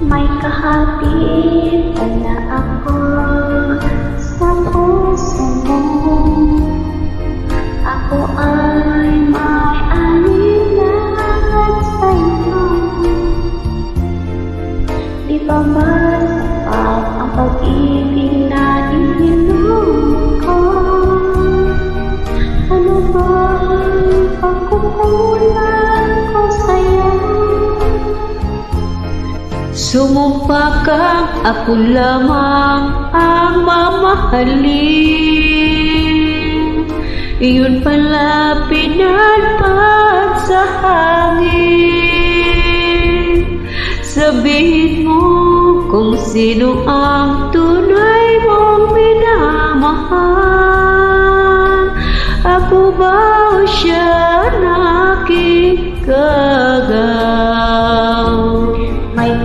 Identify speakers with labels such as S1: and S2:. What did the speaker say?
S1: May kahabitan na ako sa puso mo. Ako ay may alinlangan sa'yo. Di ba mas sapat ang pag-ibig na ininom ko? Ano ba ang pagkukulang ko sa'yo?
S2: Sumumpa kang ako lamang ang mamahalin. Iyon pala pinalpad sa hangin. Sabihin mo kung sino ang tunay mong minamahal. Ako ba o siya na aking kagaw?
S1: May